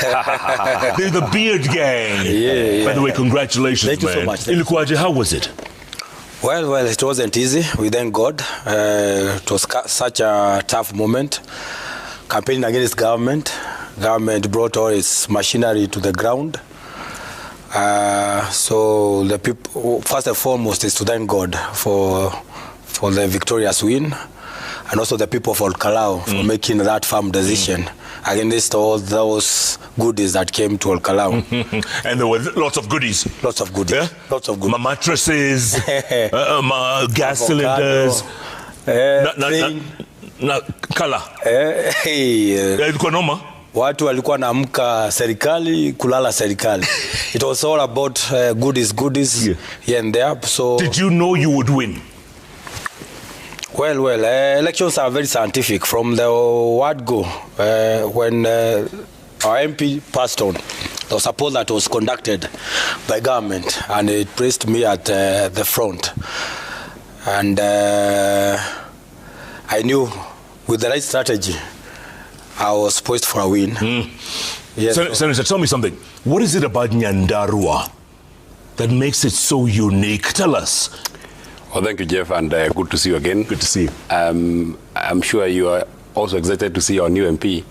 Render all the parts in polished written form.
The beard gang. Yeah. By the way, congratulations, Thank you man. so much. Ilikuwaje, how was it? Well, it wasn't easy. We thank God. It was such a tough moment. Campaigning against government. Government brought all its machinery to the ground. So the people, first and foremost, is to thank God for the victorious win, and also the people of Kalou for making that firm decision against all those goodies that came to Kalou. And there were lots of goodies. Lots of goodies. Yeah? Lots of goodies. Mattresses, gas cylinders. Kala. Ilikuwa noma. Watu walikuwa naamka serikali kulala serikali. It was all about goodies here and there. So did you know you would win? Well, elections are very scientific. From the word go, when our MP passed on, there was a poll that was conducted by government, and it placed me at the front. And I knew with the right strategy, I was poised for a win. Yes. Senator, tell me something. What is it about Nyandarua that makes it so unique? Tell us. Well, thank you, Jeff, and good to see you again. Good to see you. I'm sure you are also excited to see our new MP.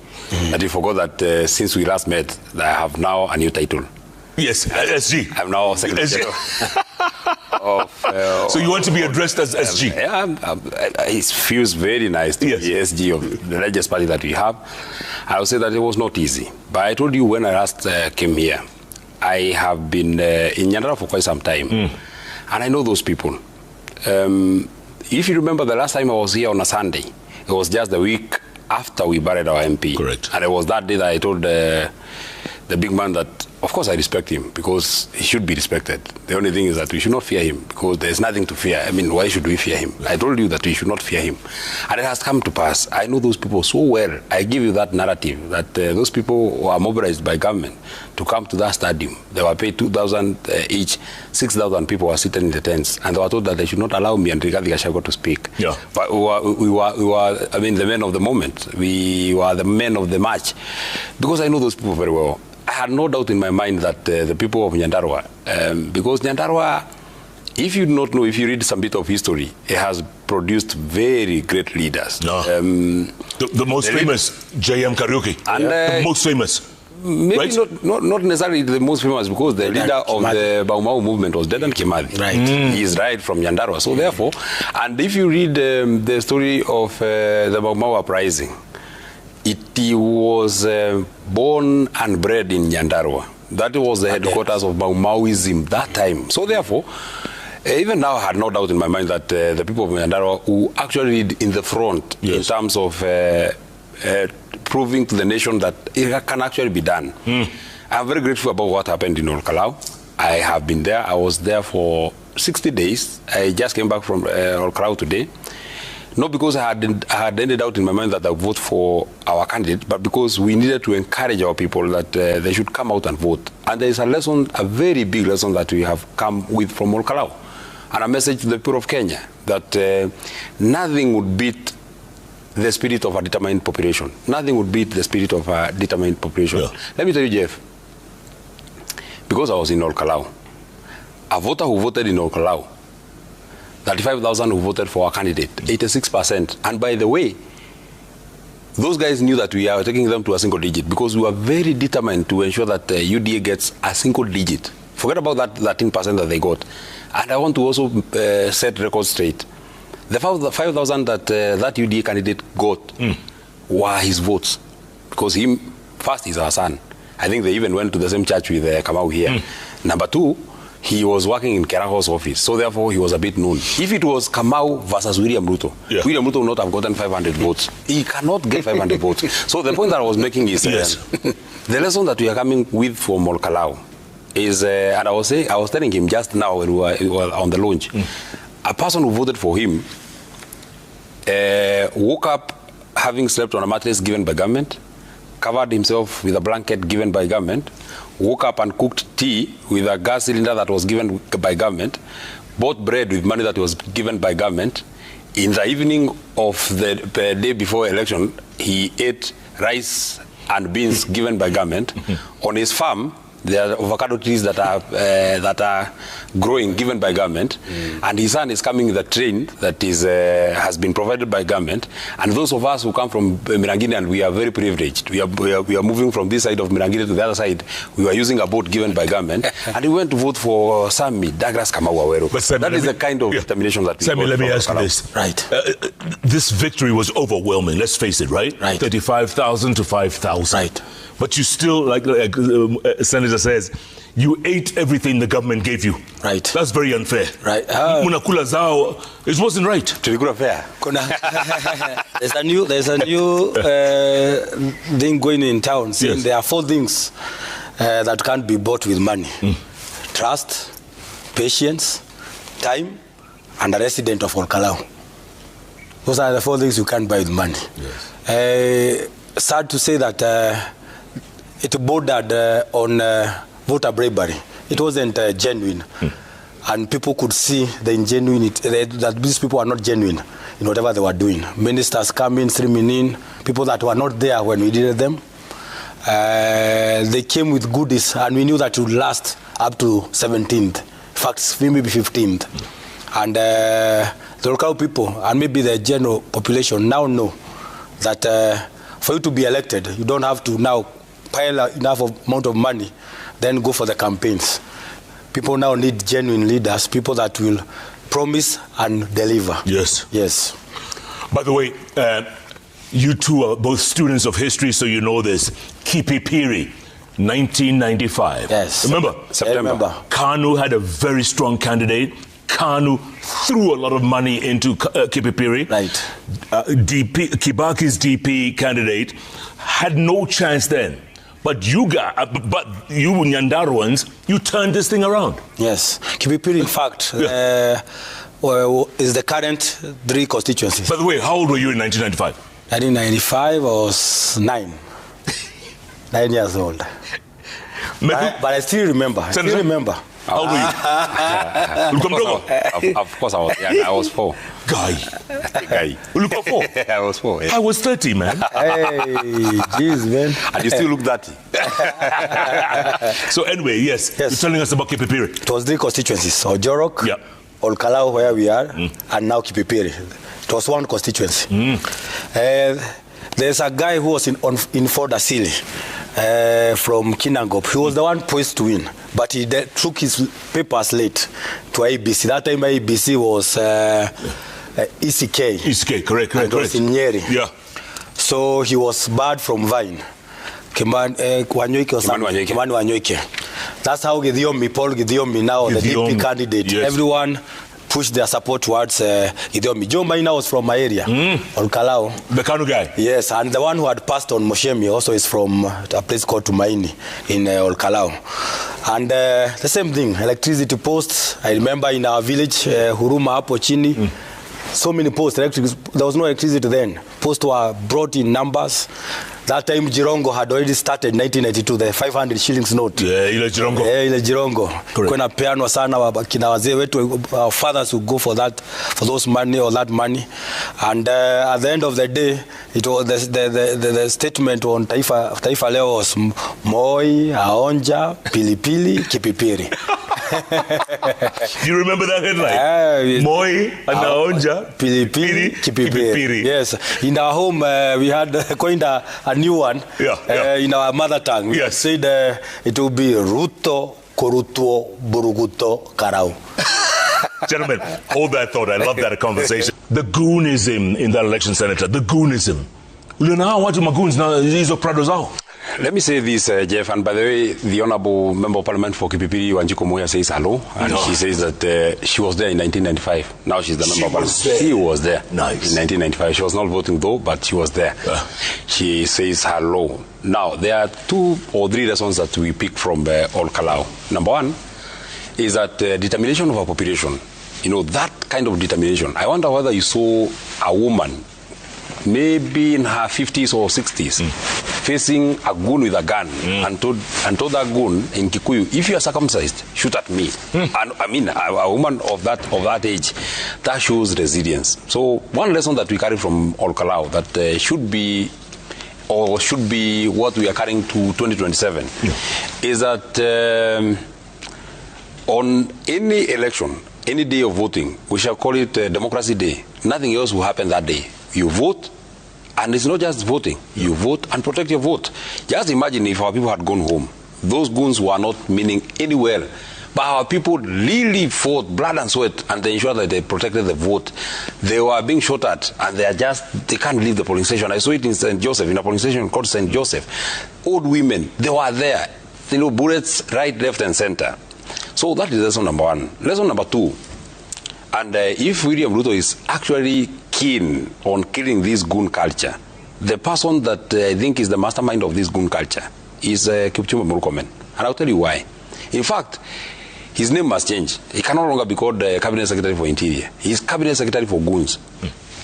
That you forgot that since we last met, I have now a new title. Yes, SG. I'm now Secretary of... so you want to be addressed as SG? Yeah, it feels very nice to be SG of the largest party that we have. I would say that it was not easy. But I told you when I last came here, I have been in Nyandarua for quite some time. And I know those people. If you remember the last time I was here on a Sunday, it was just the week after we buried our MP. Correct. And it was that day that I told the big man that, of course, I respect him because he should be respected. The only thing is that we should not fear him because there's nothing to fear. I mean, why should we fear him? I told you that we should not fear him. And it has come to pass. I know those people so well. I give you that narrative that those people who are mobilized by government to come to that stadium, they were paid 2,000 each. 6,000 people were sitting in the tents, and they were told that they should not allow me and Rigathi Gachagua to speak. Yeah. But we were, I mean, the men of the moment. We were the men of the match. Because I know those people very well. I had no doubt in my mind that the people of Nyandarua, because Nyandarua, if you don't know, if you read some bit of history, it has produced very great leaders. No. The most famous, J.M. Kariuki. And the most famous. Maybe right? not necessarily the most famous, because the leader of the Baumau movement was Dedan Kimathi. Right. He is right from Nyandarua. So therefore, and if you read the story of the Baumau uprising, it was born and bred in Nyandarua. That was the headquarters of Baumauism that time. So therefore, even now I had no doubt in my mind that the people of Nyandarua who actually in the front in terms of proving to the nation that it can actually be done. I'm very grateful about what happened in Kalou. I have been there. I was there for 60 days. I just came back from Kalou today. Not because I had any doubt in my mind that I would vote for our candidate, but because we needed to encourage our people that they should come out and vote. And there is a lesson, a very big lesson that we have come with from Kalou. And a message to the people of Kenya that nothing would beat the spirit of a determined population. Nothing would beat the spirit of a determined population. Yeah. Let me tell you, Jeff, because I was in Kalou, a voter who voted in Kalou, 35,000 who voted for our candidate, 86%. And by the way, those guys knew that we are taking them to a single digit because we were very determined to ensure that UDA gets a single digit. Forget about that 13% that they got. And I want to also set records straight. The 5,000 that that UDA candidate got were his votes. Because him, first, he's our son. I think they even went to the same church with Kamau here. Number two, he was working in Keraho's office, so therefore he was a bit known. If it was Kamau versus William Ruto, William Ruto would not have gotten 500 votes. He cannot get 500 votes. So the point that I was making is the lesson that we are coming with from Kalou is, and I was telling him just now when we were on the launch, a person who voted for him woke up having slept on a mattress given by government, covered himself with a blanket given by government, woke up and cooked tea with a gas cylinder that was given by government, bought bread with money that was given by government. In the evening of the day before election, he ate rice and beans given by government. On his farm, there are avocado trees that are growing, given by government, and his son is coming with a train that is has been provided by government. And those of us who come from Mirangini, and we are very privileged. We are moving from this side of Mirangini to the other side. We were using a boat given by government, and we went to vote for Sami Douglas Kamau Waweru. That is the kind of determination that we Sami, let me ask you this. Right. This victory was overwhelming. Let's face it, right? Right. 35,000 to 5,000. Right. But you still, like Senator says, you ate everything the government gave you. Right. That's very unfair. Right. Munakula zao, it wasn't right. Tulikula fair. There's a new thing going in town, saying Yes. there are 4 things that can't be bought with money. Trust, patience, time, and a resident of Kalou. Those are the 4 things you can't buy with money. Yes. Sad to say that it bordered on voter bribery. It wasn't genuine. And people could see the ingenuity, that these people are not genuine in whatever they were doing. Ministers coming, streaming in, people that were not there when we did them. They came with goodies, and we knew that it would last up to 17th. In fact, maybe 15th. And the local people, and maybe the general population, now know that for you to be elected, you don't have to now pile enough amount of money, then go for the campaigns. People now need genuine leaders, people that will promise and deliver. Yes. Yes. By the way, you two are both students of history, so you know this. Kipipiri, 1995. Yes. Remember? September. I remember. Kanu had a very strong candidate. Kanu threw a lot of money into Kipipiri. Right. Kibaki's DP candidate had no chance then. But you Nyandaruans, you turned this thing around. Yes. Kipipiri, in fact, is the current 3 constituencies. By the way, how old were you in 1995? 1995, I was 9. 9 years old. But I still remember. How old were you? Of course, I was young. I was 4. Guy. Look at 4. I was 4. Yeah. I was 30, man. Hey, jeez, man. And you still look dirty. So anyway, yes. You're telling us about Kipipiri. It was 3 constituencies. Ojorok, Yeah. Kalou, where we are, and now Kipipiri. It was 1 constituency. There's a guy who was in Ford Asili from Kinangop. He was the one poised to win, but he took his papers late to ABC. That time ABC was ECK. ECK, correct. It was in Nyeri. Yeah. So he was barred from Vine. Kimani Wanyoike. That's how Paul Gidiomi, now the DP candidate. Yes. Everyone pushed their support towards Gidiomi. John Maina was from my area, Kalou. The Kanu guy? Yes, and the one who had passed on Moshemi also is from a place called Tumaini in Kalou. And the same thing, electricity posts. I remember in our village, Huruma Hapo Chini, so many posts. There was no electricity then. Posts were brought in numbers. That time Jirongo had already started 1992, the 500 shillings note. Yeah, ile Jirongo. Yeah, ile Jirongo. Kuna peanwa sana kina wazee wetu, our fathers would go for those money or that money. And at the end of the day, it was the statement on Taifa Leo was Moi, Aonja, Pilipili, Kipipiri. You remember that headline? Moi, Aonja, Pilipili, Kipipiri. Yes. In our home, we had coined a new one in our mother tongue. We said it will be Ruto, Korutuo, Buruguto, Karau. Gentlemen, hold that thought. I love that conversation. The Goonism in that election, Senator. The Goonism. Let me say this, Jeff, and by the way, the Honorable Member of Parliament for Kipipiri, Wanjiko Moya, says hello, and she says that she was there in 1995. Now she's the Member of Parliament. She was there in 1995. She was not voting though, but she was there. She says hello. Now, there are 2 or 3 lessons that we pick from Kalou. Number 1 is that determination of a population. You know, that kind of determination. I wonder whether you saw a woman maybe in her 50s or 60s, facing a goon with a gun, and told that goon in Kikuyu, if you are circumcised, shoot at me. And I mean, a woman of that age, that shows resilience. So one lesson that we carry from Kalou that should be or should be what we are carrying to 2027, is that on any election, any day of voting, we shall call it Democracy Day. Nothing else will happen that day. You vote, and it's not just voting. You vote and protect your vote. Just imagine if our people had gone home. Those goons were not meaning any well. But our people really fought blood and sweat, and they ensured that they protected the vote. They were being shot at, and they can't leave the polling station. I saw it in St. Joseph, in a polling station called St. Joseph. Old women, they were there. Bullets right, left, and center. So that is lesson number one. Lesson number two, and if William Ruto is actually keen on killing this goon culture, the person that I think is the mastermind of this goon culture is Kipchumba Murkomen. And I'll tell you why. In fact, his name must change. He can no longer be called Cabinet Secretary for Interior. He's Cabinet Secretary for Goons.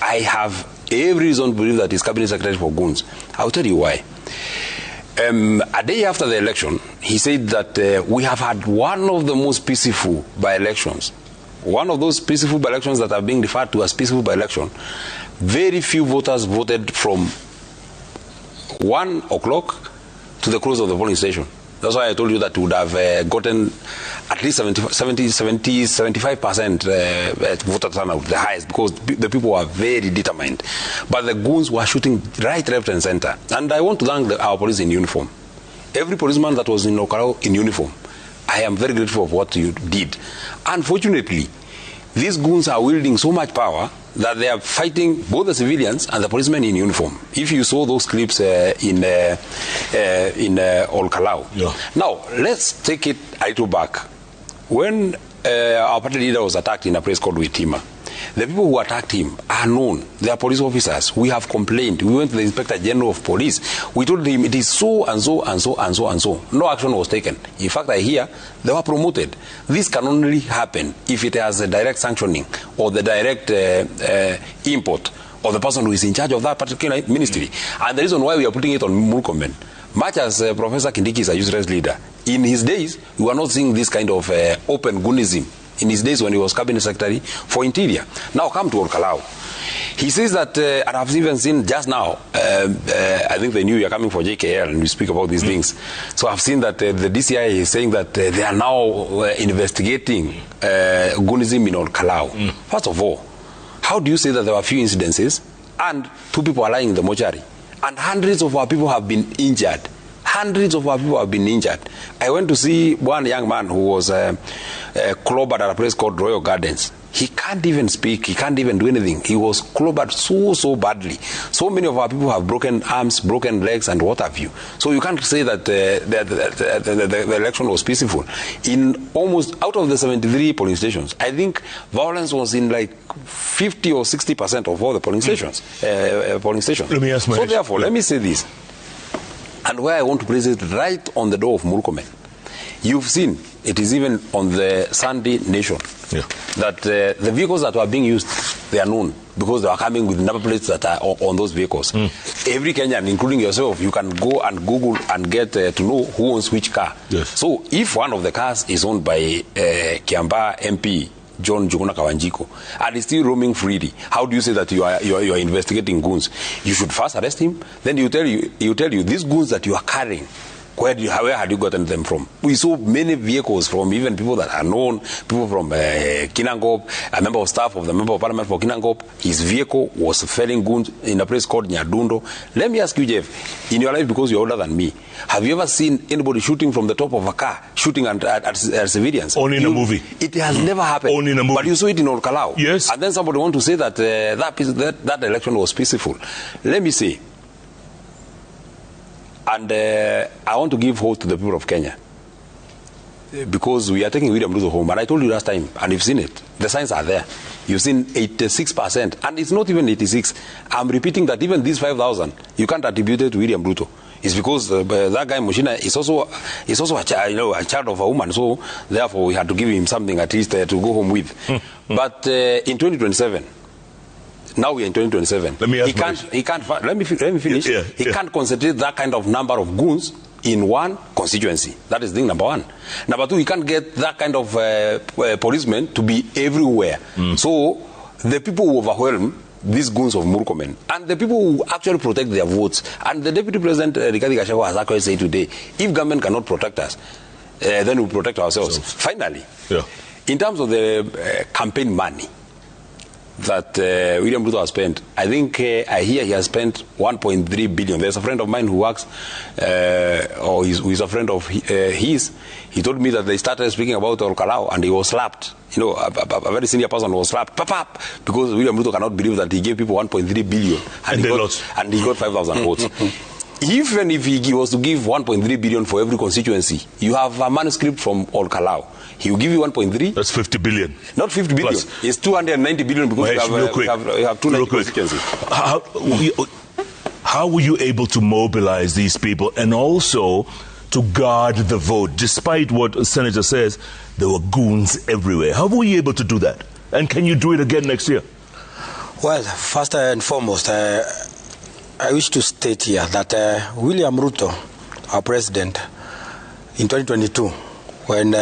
I have every reason to believe that he's Cabinet Secretary for Goons. I'll tell you why. A day after the election, he said that we have had one of the most peaceful by-elections. One of those peaceful by-elections that are being referred to as peaceful by-election. Very few voters voted from 1 o'clock to the close of the polling station. That's why I told you that we would have gotten at least 75% voter turnout, the highest, because the people were very determined. But the goons were shooting right, left, and center. And I want to thank our police in uniform. Every policeman that was in Kalou in uniform, I am very grateful for what you did. Unfortunately, these goons are wielding so much power that they are fighting both the civilians and the policemen in uniform. If you saw those clips in Kalou. Yeah. Now, let's take it a little back. When our party leader was attacked in a place called Witima, the people who attacked him are known. They are police officers. We have complained. We went to the Inspector General of Police. We told him it is so and so and so and so and so. No action was taken. In fact, I hear they were promoted. This can only happen if it has a direct sanctioning or the direct import of the person who is in charge of that particular ministry. And the reason why we are putting it on Murkomen, much as Professor Kindiki is a useless leader, in his days, we were not seeing this kind of open Goonism. In his days when he was Cabinet Secretary for Interior. Now come to Kalou. He says that, and I've even seen just now, I think they knew you're coming for JKL and we speak about these things. So I've seen that the DCI is saying that they are now investigating Goonism in Kalou. First of all, how do you say that there were few incidences and 2 people are lying in the mortuary and hundreds of our people have been injured? Hundreds of our people have been injured. I went to see one young man who was clobbered at a place called Royal Gardens. He can't even speak. He can't even do anything. He was clobbered so badly. So many of our people have broken arms, broken legs, and what have you. So you can't say that the election was peaceful. In almost out of the 73 polling stations, I think violence was in like 50 or 60% of all the polling stations. Let me ask my so therefore, let me say this. And where I want to place it right on the door of Murkomen. You've seen, it is even on the Sunday Nation, that the vehicles that were being used, they are known because they are coming with number plates that are on those vehicles. Every Kenyan, including yourself, you can go and Google and get to know who owns which car. Yes. So if one of the cars is owned by Kiambaa MP, John Njuguna Kawanjiko, and is still roaming freely, how do you say that you are investigating goons? You should first arrest him, then he will tell you these goons that you are carrying, where had you gotten them from? We saw many vehicles from even people that are known, people from Kinangop, a member of staff of the member of parliament for Kinangop. His vehicle was felling goons in a place called Nyadundo. Let me ask you, Jeff, in your life, because you're older than me, have you ever seen anybody shooting from the top of a car, shooting at civilians? Only in a movie. It has never happened. Only in a movie. But you saw it in Kalou. Yes. And then somebody want to say that that election was peaceful. Let me say, and I want to give hope to the people of Kenya because we are taking William Ruto home. And I told you last time, and you've seen it, the signs are there. You've seen 86%, and it's not even 86. I'm repeating that even these 5,000, you can't attribute it to William Ruto. It's because that guy Mushina is also a child of a woman, so therefore we had to give him something at least to go home with. But in 2027. Now we are in 2027. Let me ask let me finish. He can't concentrate that kind of number of goons in one constituency. That is thing number one. Number two, he can't get that kind of policemen to be everywhere. So the people who overwhelm these goons of Murkomen and the people who actually protect their votes. And the Deputy President, Rigathi Gachagua, has actually said today, if government cannot protect us, then we protect ourselves. Finally, in terms of the campaign money that William Ruto has spent, I think I hear he has spent 1.3 billion. There's a friend of mine who works, or who is a friend of his. He told me that they started speaking about Kalou and he was slapped. You know, a very senior person was slapped, because William Ruto cannot believe that he gave people 1.3 billion and he got 5,000 votes. Even if he was to give 1.3 billion for every constituency, you have a manuscript from Kalou. He will give you 1.3. That's 50 billion. Not 50 billion. Plus. It's 290 billion because you have 290 constituencies. How were you able to mobilize these people and also to guard the vote? Despite what the Senator says, there were goons everywhere. How were you able to do that? And can you do it again next year? Well, first and foremost, I wish to state here that William Ruto, our president, in 2022, when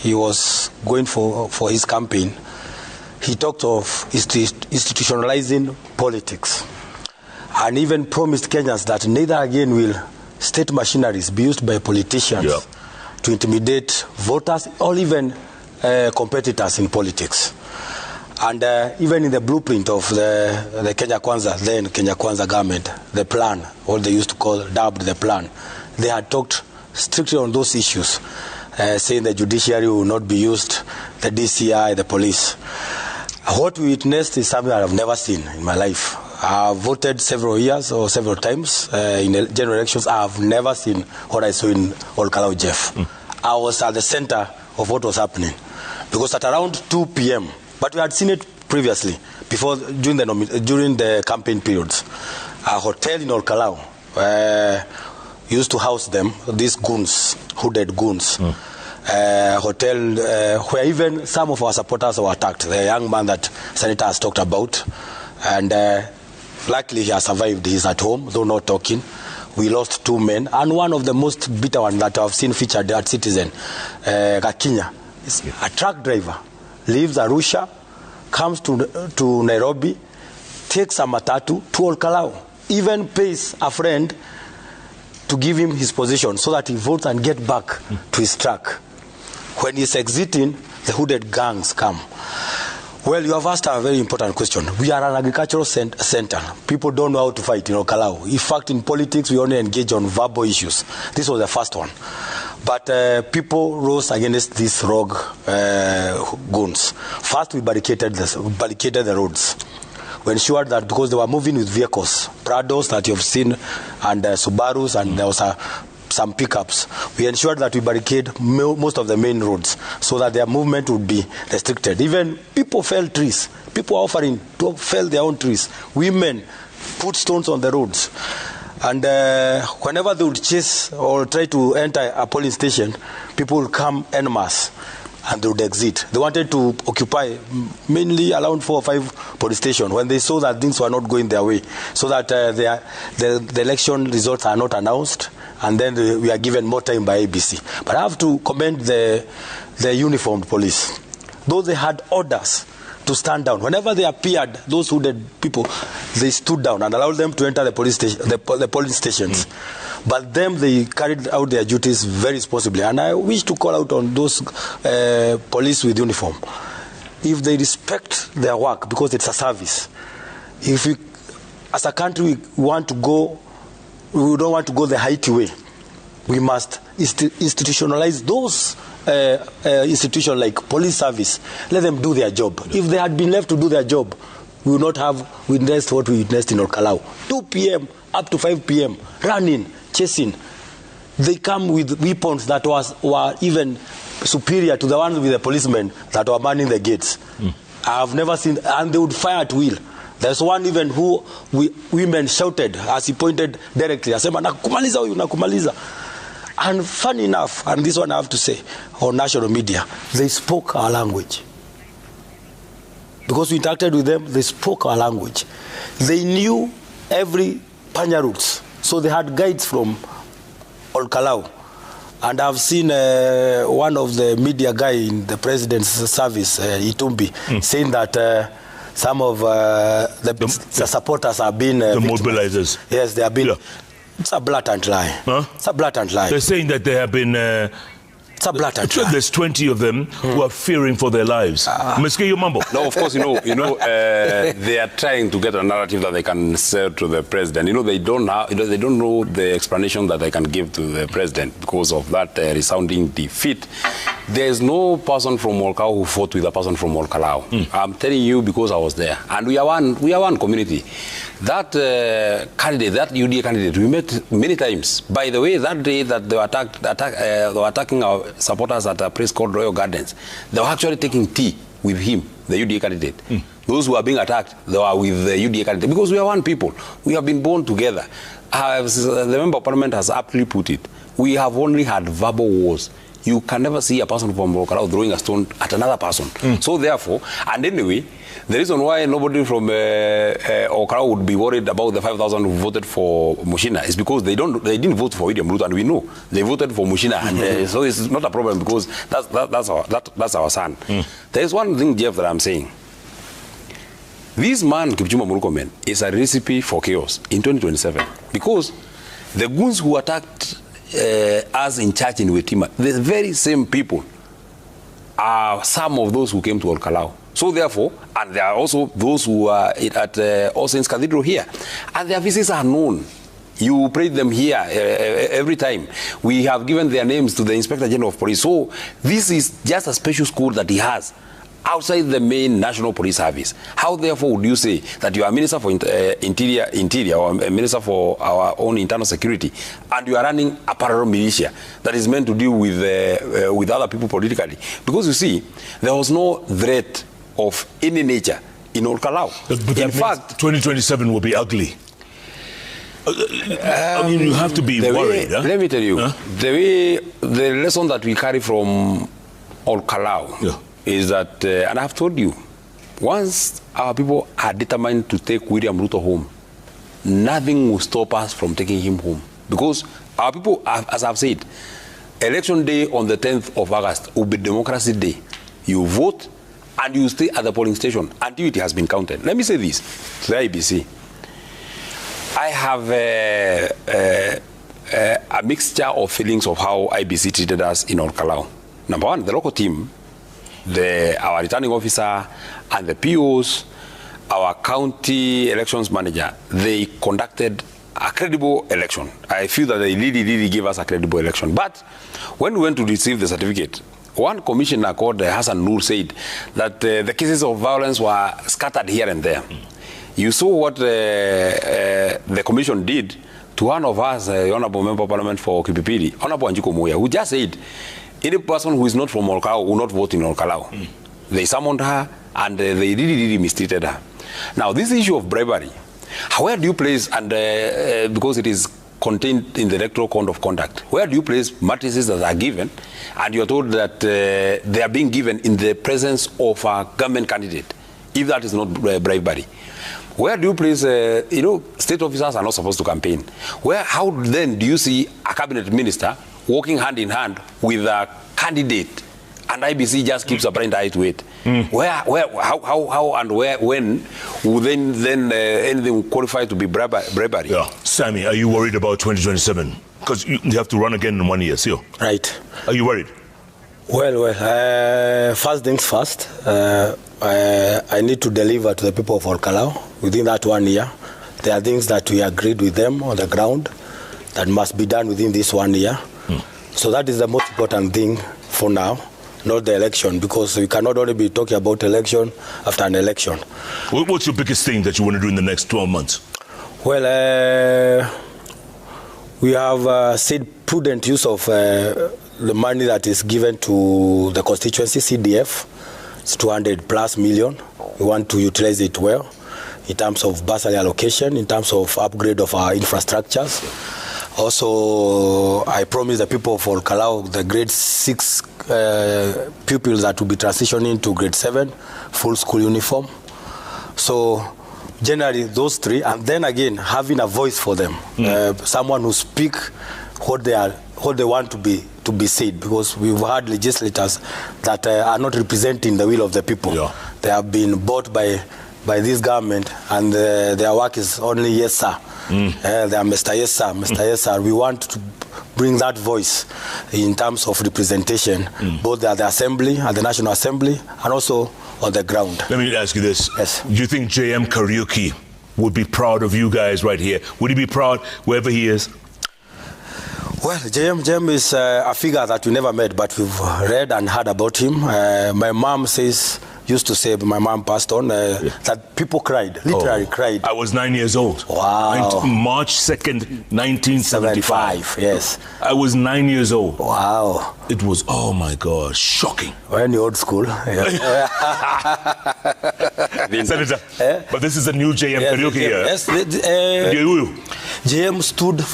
he was going for his campaign, he talked of institutionalizing politics and even promised Kenyans that neither again will state machineries be used by politicians to intimidate voters or even competitors in politics. And even in the blueprint of the Kenya Kwanza government, the plan, what they used to call, dubbed the plan, they had talked strictly on those issues, saying the judiciary will not be used, the DCI, the police. What we witnessed is something I've never seen in my life. I've voted several years or several times in the general elections. I've never seen what I saw in Kalou, Jeff. I was at the center of what was happening. Because at around 2 p.m., but we had seen it previously, during the campaign periods, a hotel in Kalou used to house them, these goons, hooded goons. Hotel where even some of our supporters were attacked. The young man that Senator has talked about, and luckily he has survived. He's at home, though not talking. We lost 2 men, and one of the most bitter ones that I've seen featured at Citizen, Gakinya, is a truck driver, leaves Arusha, comes to Nairobi, takes a matatu to Kalou, even pays a friend to give him his position so that he votes and get back to his truck. When he's exiting, the hooded gangs come. Well, you have asked a very important question. We are an agricultural center. People don't know how to fight in Kalou. In fact, in politics, we only engage on verbal issues. This was the first one. But people rose against these rogue goons. First, we barricaded the roads. We ensured that because they were moving with vehicles, Prados that you've seen, and Subarus, and there was some pickups, we ensured that we barricade most of the main roads so that their movement would be restricted. Even people fell trees. People were offering to fell their own trees. Women put stones on the roads. And whenever they would chase or try to enter a polling station, people would come en masse and they would exit. They wanted to occupy mainly around 4 or 5 police stations when they saw that things were not going their way, so that the election results are not announced, and then we are given more time by ABC. But I have to commend the uniformed police. Though they had orders to stand down, whenever they appeared, those hooded people, they stood down and allowed them to enter the police station, the polling stations. But them, they carried out their duties very responsibly. And I wish to call out on those police with uniform. If they respect their work, because it's a service, if we, as a country, we don't want to go the Haiti way, we must institutionalize those institutions like police service. Let them do their job. If they had been left to do their job, we would not have witnessed what we witnessed in Kalou. 2 p.m. up to 5 p.m. running, chasing. They come with weapons that were even superior to the ones with the policemen that were manning the gates. I have never seen, and they would fire at will. There's one even who women shouted as he pointed directly, asema nakumaliza huyu, nakumaliza. And funny enough, and this one I have to say, on national media, they spoke our language. Because we interacted with them, they spoke our language. They knew every Panya routes. So they had guides from Kalou. And I've seen one of the media guy in the president's service, Itumbi, saying that some of the supporters have been the mobilizers. Yes, they have been. Yeah. It's a blatant lie. Huh? It's a blatant lie. They're saying that there have been. It's a blatant lie. There's 20 of them who are fearing for their lives. Mr. Yomambo. No, of course, they are trying to get a narrative that they can sell to the president. They don't know the explanation that they can give to the president because of that resounding defeat. There is no person from Olkau who fought with a person from Olkalau. I'm telling you because I was there, and we are one community. That candidate, that UDA candidate, we met many times. By the way, that day that they were attacking our supporters at a place called Royal Gardens, they were actually taking tea with him, the UDA candidate. Those who are being attacked, they were with the UDA candidate because we are one people. We have been born together. As the member of parliament has aptly put it, we have only had verbal wars. You can never see a person from Olkalau throwing a stone at another person. So therefore, and anyway, the reason why nobody from Olkalau would be worried about the 5,000 who voted for Mushina is because they didn't vote for William Ruto, and we know they voted for Mushina, and so it's not a problem because that's our son. There is one thing, Jeff, that I'm saying. This man, Kipchumba Murkomen, is a recipe for chaos in 2027 because the goons who attacked us in church in Wetima, the very same people are some of those who came to Olkalau. So therefore, and there are also those who are at All Saints Cathedral here, and their faces are known. You pray them here every time. We have given their names to the Inspector General of Police. So this is just a special school that he has outside the main National Police Service. How therefore would you say that you are Minister for Interior or a Minister for our own internal security, and you are running a parallel militia that is meant to deal with other people politically? Because you see, there was no threat of any nature in Olkalau. But in fact, 2027 will be ugly. I mean, you have to be worried. Let me tell you, the lesson that we carry from Olkalau is that, and I've told you, once our people are determined to take William Ruto home, nothing will stop us from taking him home. Because our people, as I've said, election day on the 10th of August will be Democracy Day. You vote and you stay at the polling station until it has been counted. Let me say this to the IBC. I have a mixture of feelings of how IBC treated us in Olkalau. Number one, the local team, our returning officer and the POs, our county elections manager, they conducted a credible election. I feel that they really gave us a credible election. But when we went to receive the certificate, one commissioner called Hassan Noor said that the cases of violence were scattered here and there. You saw what the commission did to one of us, the Honorable Member of Parliament for Kipipiri, Honorable Anjiko Moya, who just said, any person who is not from Olkalau will not vote in Olkalau. They summoned her and they really mistreated her. Now, this issue of bribery, where do you place, and because it is contained in the electoral code of conduct, where do you place matrices that are given and you're told that they are being given in the presence of a government candidate, if that is not bribery? Where do you place, state officers are not supposed to campaign. How then do you see a cabinet minister working hand in hand with a candidate, and IBC just keeps a blind eye to it? How and where, when will then anything qualify to be bribery? Yeah. Sammy, are you worried about 2027? Because you have to run again in 1 year, so. Right. Are you worried? Well, first things first, I need to deliver to the people of Olkalau within that 1 year. There are things that we agreed with them on the ground that must be done within this 1 year. So that is the most important thing for now, not the election, because we cannot only be talking about election after an election. What's your biggest thing that you want to do in the next 12 months? Well, we have said prudent use of the money that is given to the constituency, CDF. It's 200 plus million. We want to utilize it well in terms of bursary allocation, in terms of upgrade of our infrastructures. Also, I promise the people of Olkalau, the grade 6 pupils that will be transitioning to grade 7, full school uniform. So generally those three, and then again having a voice for them, someone who speak what they want to be said, because we've had legislators that are not representing the will of the people. They have been bought by by this government, and their work is only yes, sir. They are Mr. Yes, sir, Mr. Yes, sir. We want to bring that voice in terms of representation, both at the Assembly, at the National Assembly, and also on the ground. Let me ask you this. Yes. Do you think JM Kariuki would be proud of you guys right here? Would he be proud wherever he is? Well, JM is a figure that we never met, but we've read and heard about him. My mom used to say, my mom passed on, that people cried, literally cried. I was 9 years old. Wow. March 2nd, 1975. Yes. I was 9 years old. Wow. It was, oh my God, shocking. We're in the old school. Senator, but this is a new JM Kariuki here. Yes, JM stood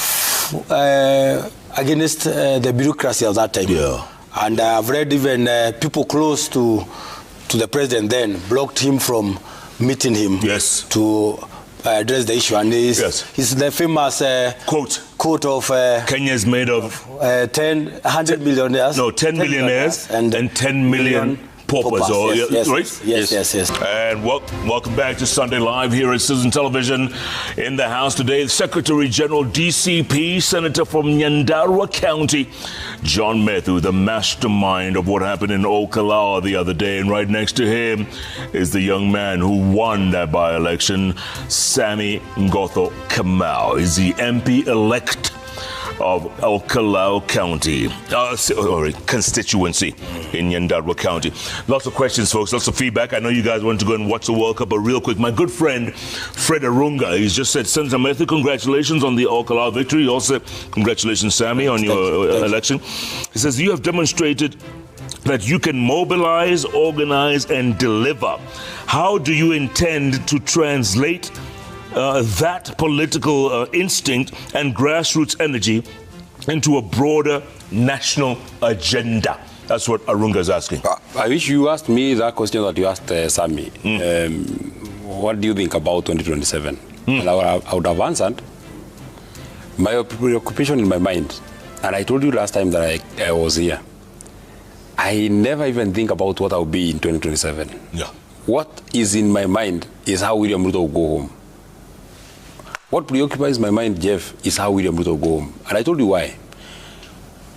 against the bureaucracy of that time. Yeah. And I've read even people close to the president then blocked him from meeting him to address the issue. And he's the famous quote of Kenya is made of 100 millionaires. No, 10 millionaires and 10 million paupers. Yes. And welcome back to Sunday Live here at Citizen Television. In the house today, Secretary General DCP, Senator from Nyandarua County, John Methu, the mastermind of what happened in Kalou the other day. And right next to him is the young man who won that by-election, Sammy Ngotho Kamau. He's the MP-elect of Kalou County, or constituency in Nyandarua County. Lots of questions, folks, lots of feedback. I know you guys want to go and watch the World Cup, but real quick, my good friend, Fred Arunga, he's just said, Senator Methu, congratulations on the Kalou victory. He also said, congratulations, Sammy, on your election. He says, you have demonstrated that you can mobilize, organize, and deliver. How do you intend to translate that political instinct and grassroots energy into a broader national agenda? That's what Arunga is asking. I wish you asked me that question that you asked Sammy. What do you think about 2027? And I would have answered. My preoccupation in my mind, and I told you last time that I was here, I never even think about what I'll be in 2027. Yeah. What is in my mind is how William Ruto will go home. What preoccupies my mind, Jeff, is how William Ruto will go home. And I told you why.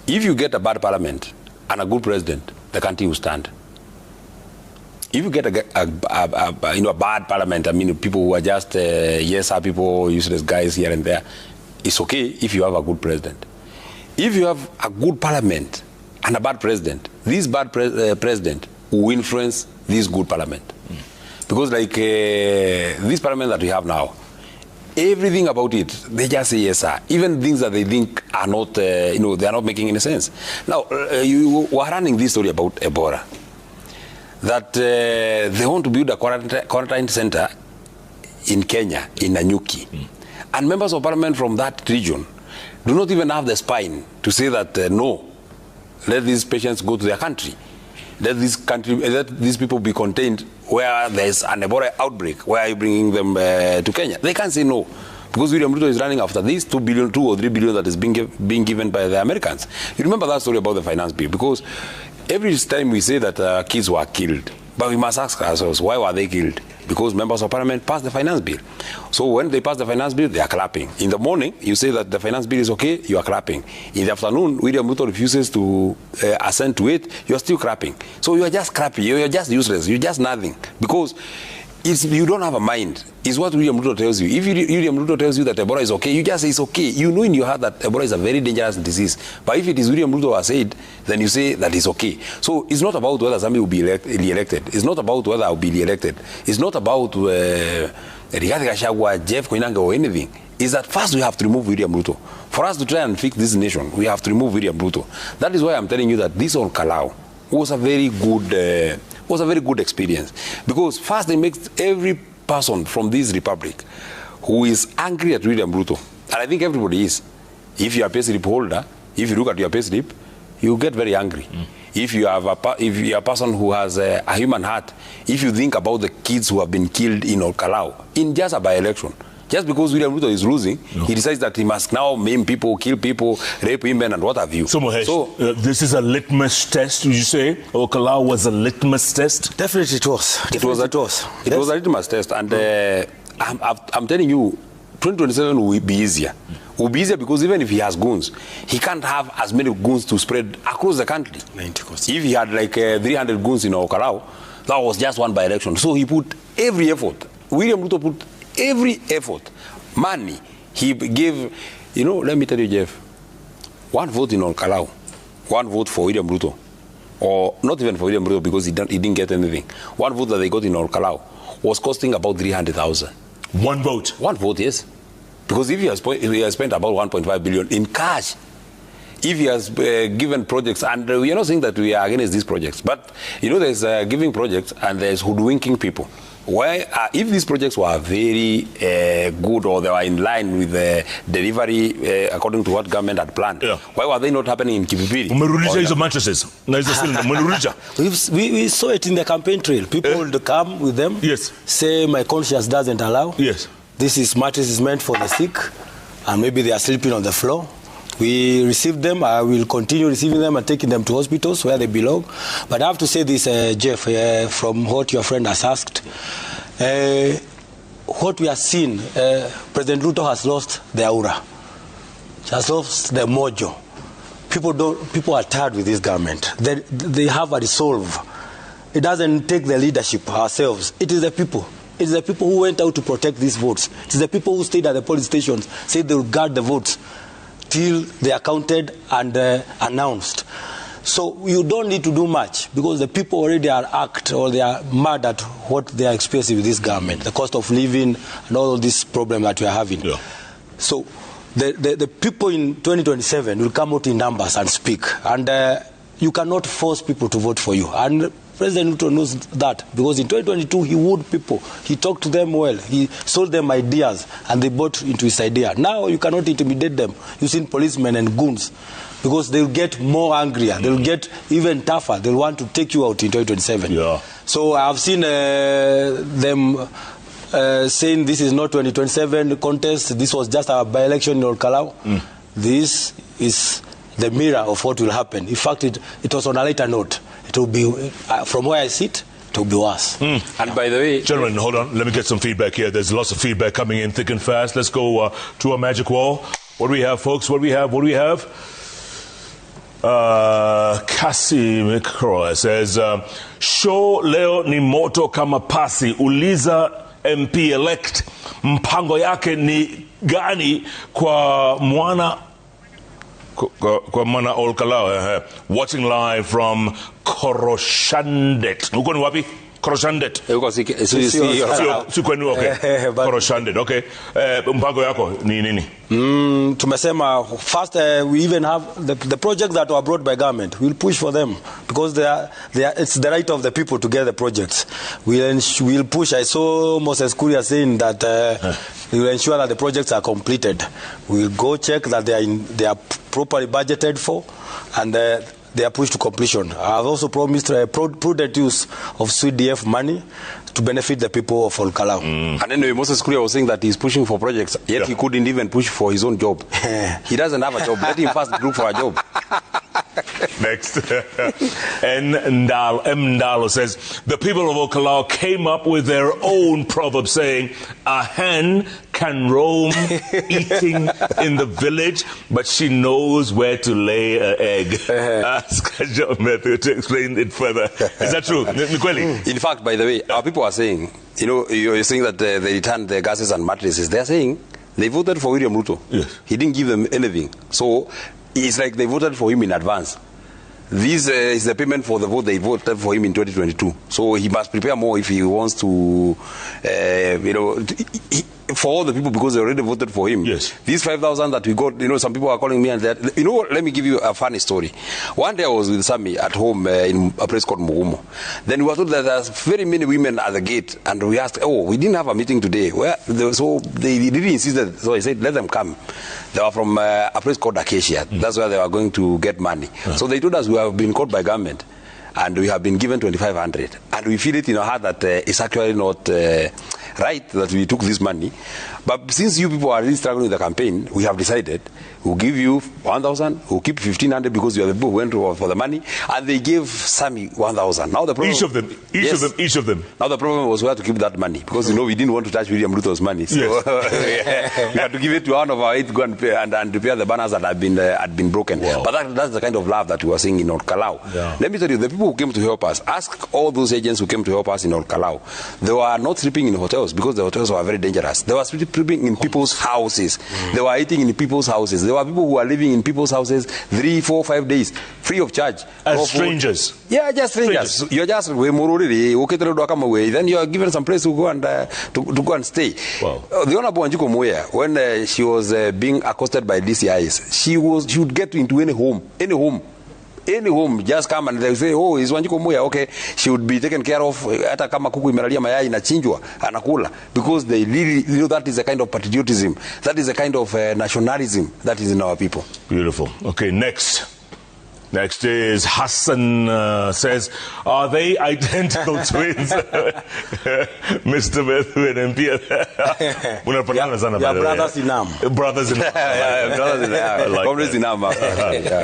If you get a bad parliament and a good president, the country will stand. If you get a bad parliament, I mean, people who are just people, useless guys here and there, it's okay if you have a good president. If you have a good parliament and a bad president, this bad president will influence this good parliament. Because like this parliament that we have now, everything about it, they just say yes, sir. Even things that they think are not, they are not making any sense. Now, you were running this story about Ebola, that they want to build a quarantine center in Kenya, in Nanyuki. And members of parliament from that region do not even have the spine to say that, no, let these patients go to their country. Let these people be contained where there's an Ebola outbreak. Where are you bringing them to Kenya? They can't say no, because William Ruto is running after these 2 or 3 billion that is being given by the Americans. You remember that story about the finance bill? Because every time we say that kids were killed, but we must ask ourselves, why were they killed? Because members of parliament passed the finance bill. So when they pass the finance bill, they are clapping. In the morning, you say that the finance bill is okay, you are clapping. In the afternoon, William Ruto refuses to assent to it, you are still clapping. So you are just crappy, you are just useless, you are just nothing. Because you don't have a mind. It's what William Ruto tells you. If William Ruto tells you that Ebola is okay, you just say it's okay. You know in your heart that Ebola is a very dangerous disease. But if it is William Ruto who has said, then you say that it's okay. So it's not about whether somebody will be re-elected. It's not about whether I will be re-elected. It's not about Rigathi Gachagua, Jeff Koinange or anything. Is that first we have to remove William Ruto. For us to try and fix this nation, we have to remove William Ruto. That is why I'm telling you that this on Kalou was a very good experience, because first they make every person from this republic who is angry at William Ruto, and I think everybody is. If you are a payslip holder, if you look at your payslip, you get very angry. If you are a person who has a human heart, if you think about the kids who have been killed in Kalou in just a by-election, Just because William Ruto is losing, he decides that he must now maim people, kill people, rape women, and what have you. So, Mohesh, this is a litmus test, would you say? Or Kalou was a litmus test? Definitely it was. It was a litmus test. And I'm telling you, 2027 will be easier. Will be easier because even if he has goons, he can't have as many goons to spread across the country. 90%. If he had like 300 goons in Kalou, that was just one by-election. So he put every effort. William Ruto put every effort, money. He gave, let me tell you, Jeff, one vote in Kalou, one vote for William Ruto, or not even for William Ruto because he didn't get anything. One vote that they got in Kalou was costing about 300,000. One vote? One vote, yes. Because if he has spent about 1.5 billion in cash, if he has given projects, and we are not saying that we are against these projects, but there's giving projects and there's hoodwinking people. Why, if these projects were very good or they were in line with the delivery according to what government had planned, why were they not happening in Kipipiri? We saw it in the campaign trail. People would come with them, say my conscience doesn't allow. This mattress is meant for the sick, and maybe they are sleeping on the floor. We received them. I will continue receiving them and taking them to hospitals where they belong. But I have to say this, Jeff, from what your friend has asked. What we have seen, President Ruto has lost the aura. He has lost the mojo. People are tired with this government. They have a resolve. It doesn't take the leadership ourselves. It is the people. It is the people who went out to protect these votes. It is the people who stayed at the polling stations, said they will guard the votes till they are counted and announced. So you don't need to do much because the people already are they are mad at what they are experiencing with this government, the cost of living and all of this problem that we are having. So the people in 2027 will come out in numbers and speak, and you cannot force people to vote for you. And President Ruto knows that because in 2022 he wooed people, he talked to them well, he sold them ideas and they bought into his idea. Now you cannot intimidate them using policemen and goons because they'll get more angrier, they'll get even tougher, they'll want to take you out in 2027. So I've seen them saying this is not 2027 contest, this was just a by-election in Kalou. This is the mirror of what will happen. In fact, it was on a later note. It will be, from where I sit, it will be worse. And by the way... Gentlemen, hold on. Let me get some feedback here. There's lots of feedback coming in thick and fast. Let's go to a magic wall. What do we have, folks? What do we have? Kasi Mikro says, show leo ni moto kama pasi. Uliza MP-elect. Mpango yake ni gani kwa mwana Kalou, watching live from Koroshandet. Uko ni wapi? Koroshandet. Koroshandet, okay. Mpango yako ni nini? Tumesema first we even have the projects that were brought by government. We'll push for them because it's the right of the people to get the projects. We'll push. I saw Moses Kuria saying that we will ensure that the projects are completed. We'll go check that they are properly budgeted for and they are pushed to completion. I have also promised prudent use of SWDF money to benefit the people of Kalou. And anyway, Moses Kuria was saying that he's pushing for projects, yet he couldn't even push for his own job. He doesn't have a job. Let him first look for a job. Next. M. Ndalo says, the people of Kalou came up with their own proverb saying, a hen can roam eating in the village, but she knows where to lay an egg. Ask Methu to explain it further. Is that true? In fact, by the way, our people are saying, you're saying that they returned the gases and mattresses. They're saying they voted for William Ruto. He didn't give them anything. So it's like they voted for him in advance. This is the payment for the vote they voted for him in 2022. So he must prepare more if he wants to, for all the people because they already voted for him. These 5,000 that we got, some people are calling me and that. Let me give you a funny story. One day I was with Sammy at home in a place called Mugumo. Then we were told that there's very many women at the gate, and we asked, we didn't have a meeting today. So they really insisted. So I said, let them come. They were from a place called Acacia. That's where they were going to get money. So they told us we have been caught by government and we have been given 2,500. And we feel it in our heart that it's actually not right that we took this money. But since you people are really struggling with the campaign, we have decided we'll give you 1,000, we'll keep 1,500 because you are the people who went for the money, and they gave Sammy 1,000. Now the problem, each of them. Now the problem was where to keep that money, because we didn't want to touch William Ruto's money, so we had to give it to one of our aides to go and repair the banners that had been broken. Wow. But that's the kind of love that we were seeing in Kalou. Yeah. Let me tell you, the people who came to help us, ask all those agents who came to help us in Kalou. They were not sleeping in hotels because the hotels were very dangerous. They were sleeping in people's houses. They were eating in people's houses. There were people who were living in people's houses 3, 4, 5 days, free of charge. As strangers? Yeah, just strangers. You're just, then you are given some place to go and to go and stay. Wow. The Honorable Wanjiku Muya, when she was being accosted by DCIs, she would get into any home, just come and they say, oh, is Wanjiku Muya, okay, she would be taken care of, hata kama kuku imelalia mayai inachinjwa, anakula, because they really, that is a kind of patriotism, that is a kind of nationalism that is in our people. Beautiful. Okay, next is Hassan says, are they identical twins? Mr. Methu and MP. Brothers in arm. Brothers in arm. Brothers in arm. Comrades in arm.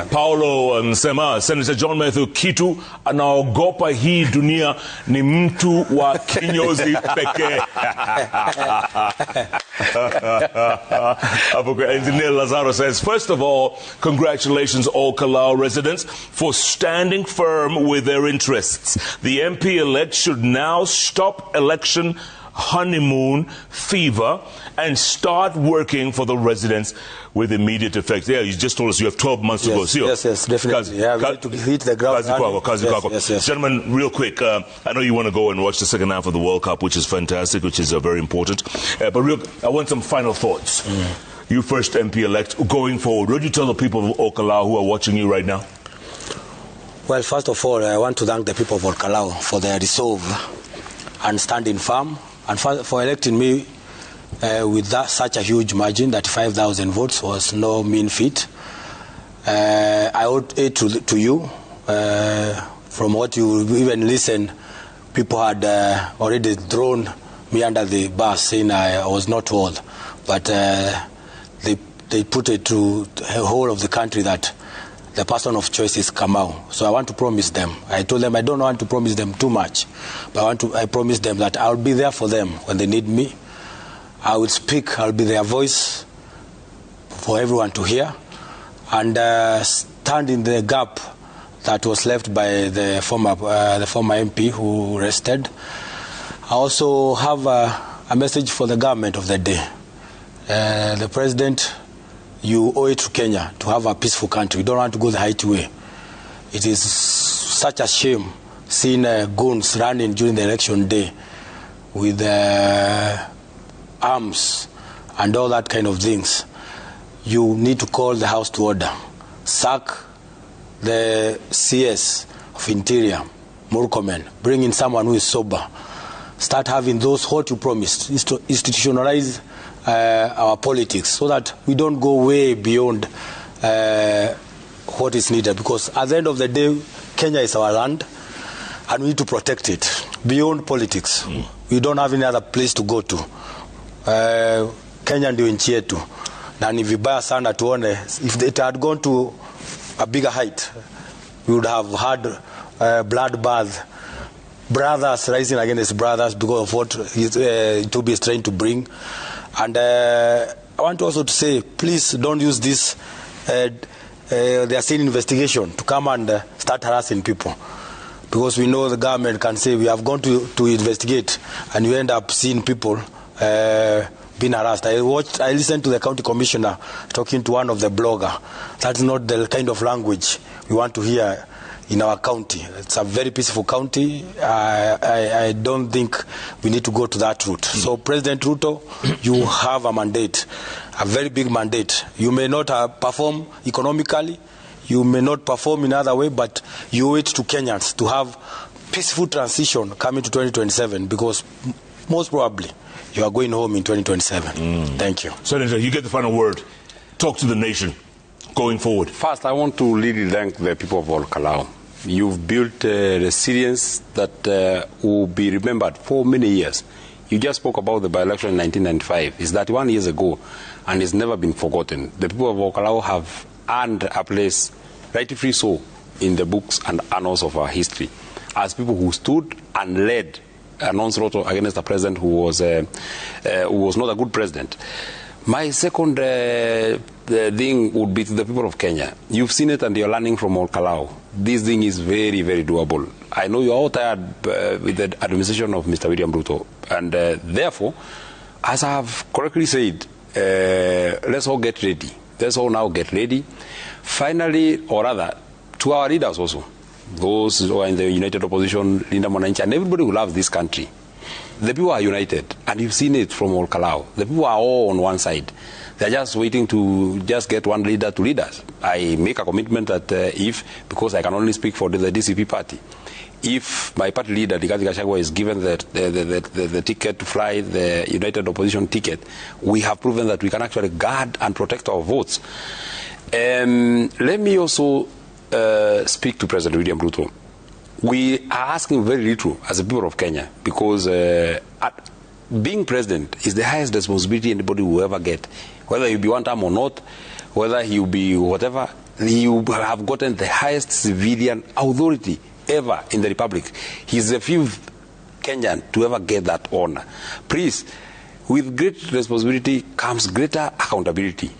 Paulo Nsema, Senator John Methu, kitu anaogopa hii dunia ni mtu wa kinyozi pekee. Engineer Lazaro says, first of all, congratulations all Kalou residents for standing firm with their interests. The MP-elect should now stop election honeymoon fever and start working for the residents with immediate effect. Yeah, you just told us you have 12 months to go. Yes, definitely. We need to hit the ground. Yes. Gentlemen, real quick, I know you want to go and watch the second half of the World Cup, which is fantastic, which is very important. But I want some final thoughts. You first MP-elect, going forward, what do you tell the people of Kalou who are watching you right now? Well, first of all, I want to thank the people of Kalou for their resolve and standing firm, and for electing me with such a huge margin, that 5,000 votes was no mean feat. I owe it to you. From what you even listened, people had already thrown me under the bus, saying I was not old. But they put it to the whole of the country that the person of choice is Kamau. So I want to promise them. I told them I don't want to promise them too much, but I promise them that I'll be there for them when they need me. I will speak. I'll be their voice for everyone to hear, and stand in the gap that was left by the former MP who rested. I also have a message for the government of the day. The president, you owe it to Kenya to have a peaceful country. We don't want to go the Haiti way. It is such a shame seeing goons running during the election day with arms and all that kind of things. You need to call the house to order. Sack the CS of Interior, Murkomen. Bring in someone who is sober. Start having those what you promised, is to institutionalize our politics so that we don't go way beyond what is needed, because at the end of the day, Kenya is our land and we need to protect it beyond politics. We don't have any other place to go to. Kenya ndio nchi yetu, na ni vibaya sana tuone if it had gone to a bigger height, we would have had bloodbath, brothers rising against brothers because of what Itubi is trying to bring. And I want also to say, please don't use this they are saying investigation to come and start harassing people, because we know the government can say we have gone to investigate, and you end up seeing people being harassed. I listened to the county commissioner talking to one of the blogger. That's not the kind of language we want to hear in our county. It's a very peaceful county. I don't think we need to go to that route. So President Ruto, you have a mandate, a very big mandate. You may not perform economically, you may not perform in other way, but you owe it to Kenyans to have peaceful transition coming to 2027, because most probably you are going home in 2027. Thank you. Senator, you get the final word. Talk to the nation going forward. First, I want to really thank the people of Kalou. You've built resilience that will be remembered for many years. You just spoke about the by-election in 1995. It's 31 years ago, and it's never been forgotten. The people of Kalou have earned a place, rightfully so, in the books and annals of our history, as people who stood and led an onslaught against a president who was not a good president. My second thing would be to the people of Kenya. You've seen it and you're learning from Kalou. This thing is very, very doable. I know you're all tired with the administration of Mr. William Ruto. And therefore, as I have correctly said, let's all get ready. Let's all now get ready. Finally, or rather, to our leaders also, those who are in the united opposition, Linda Mwananchi, and everybody who loves this country. The people are united, and you've seen it from Kalou. The people are all on one side. They're just waiting to just get one leader to lead us. I make a commitment that because I can only speak for the DCP party, if my party leader, Rigathi Gachagua, is given the ticket to fly the united opposition ticket, we have proven that we can actually guard and protect our votes. Let me also speak to President William Ruto. We are asking very little as a people of Kenya, because being president is the highest responsibility anybody will ever get. Whether you be one term or not, whether he will be whatever, he will have gotten the highest civilian authority ever in the Republic. He's the fifth Kenyan to ever get that honor. Please, with great responsibility comes greater accountability.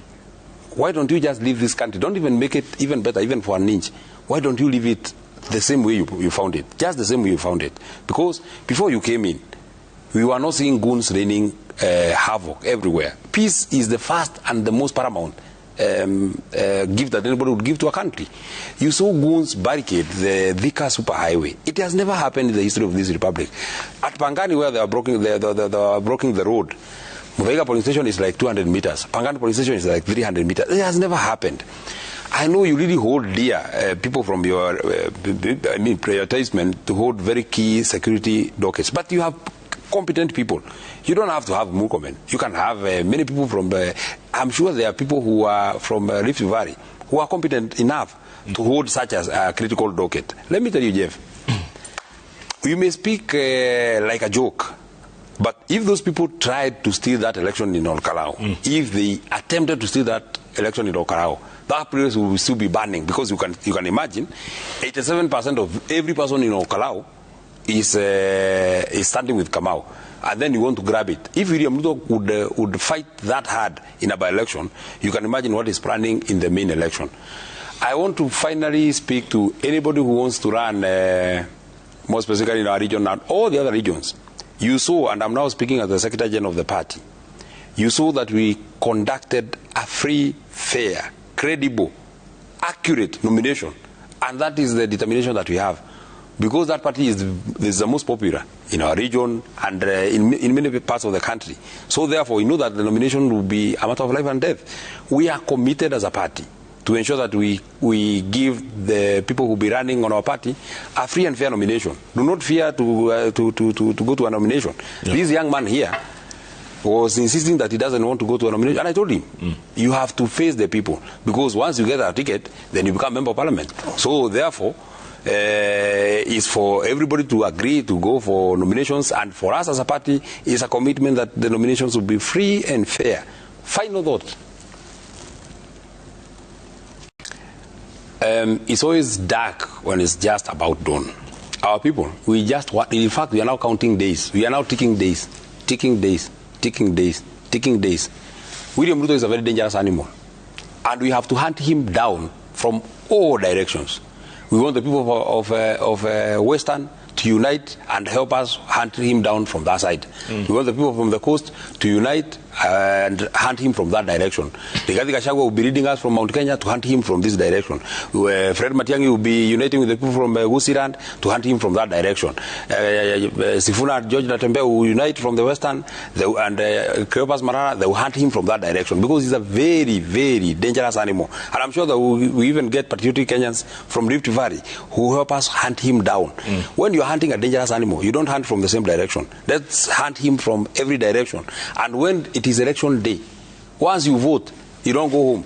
Why don't you just leave this country? Don't even make it even better, even for an inch. Why don't you leave it the same way you found it? Just the same way you found it. Because before you came in, we were not seeing goons raining havoc everywhere. Peace is the first and the most paramount gift that anybody would give to a country. You saw goons barricade the Thika superhighway. It has never happened in the history of this republic. At Pangani, where they are blocking the road, Muthaiga police station is like 200 meters. Pangani police station is like 300 meters. It has never happened. I know you really hold dear people from your prioritization to hold very key security dockets, but you have competent people. You don't have to have Murkomen. You can have many people from, I'm sure there are people who are from Rift Valley who are competent enough to hold such as a critical docket. Let me tell you, Jeff, you may speak like a joke, but if those people tried to steal that election in Kalou, if they attempted to steal that election in Kalou, that place will still be burning, because you can imagine 87% of every person in Kalou is standing with Kamau, and then you want to grab it. If William Ruto would fight that hard in a by-election, you can imagine what is planning in the main election. I want to finally speak to anybody who wants to run, more specifically in our region and all the other regions. You saw, and I'm now speaking as the Secretary General of the party, you saw that we conducted a free, fair, credible, accurate nomination, and that is the determination that we have. Because that party is the most popular in our region and in many parts of the country. So therefore, we know that the nomination will be a matter of life and death. We are committed as a party to ensure that we give the people who will be running on our party a free and fair nomination. Do not fear to go to a nomination. Yeah. This young man here was insisting that he doesn't want to go to a nomination. And I told him, you have to face the people. Because once you get a ticket, then you become member of parliament. So therefore, is for everybody to agree to go for nominations, and for us as a party is a commitment that the nominations will be free and fair. Final thought. It's always dark when it's just about dawn. Our people, we just want, in fact, we are now counting days. We are now ticking days, ticking days, ticking days, ticking days. William Ruto is a very dangerous animal, and we have to hunt him down from all directions. We want the people of Western to unite and help us hunt him down from that side. We want the people from the coast to unite and hunt him from that direction. Rigathi Gachagua will be leading us from Mount Kenya to hunt him from this direction. Fred Matiang'i will be uniting with the people from Gusirand to hunt him from that direction. Sifuna and George Natembe will unite from the Western, and Cleopas Marara, they will hunt him from that direction, because he's a very, very dangerous animal. And I'm sure that we even get patriotic Kenyans from Rift Valley who help us hunt him down. When you're hunting a dangerous animal, you don't hunt from the same direction. Let's hunt him from every direction. And when it is election day, once you vote, you don't go home.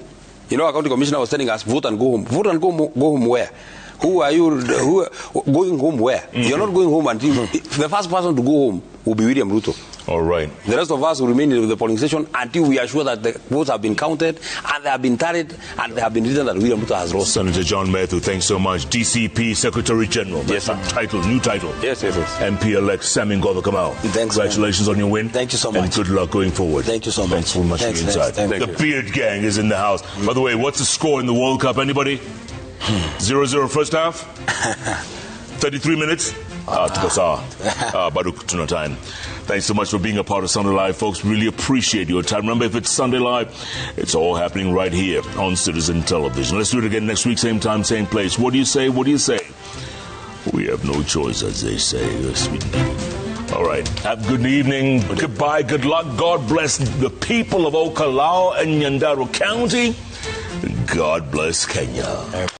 You know, our county commissioner was telling us, vote and go home. Vote and go home where? Who are you going home where? You're not going home until the first person to go home will be William Ruto. All right. The rest of us will remain in the polling station until we are sure that the votes have been counted and they have been tallied and they have been written that William Ruto has lost. Senator John Methu, thanks so much. DCP Secretary General. Yes, sir. New title. Yes. MP-elect Sammy Ngotho Kamau. Thanks, congratulations on your win. Thank you so much. And good luck going forward. Thank you so much. Thanks so much for your insight. The Beard Gang is in the house. By the way, what's the score in the World Cup? Anybody? 0-0 first half? 33 minutes? Baduk tuna time. Thanks so much for being a part of Sunday Live, folks. Really appreciate your time. Remember, if it's Sunday Live, it's all happening right here on Citizen Television. Let's do it again next week, same time, same place. What do you say? What do you say? We have no choice, as they say. All right. Have a good evening. Goodbye. Good luck. God bless the people of Kalou and Nyandarua County. God bless Kenya.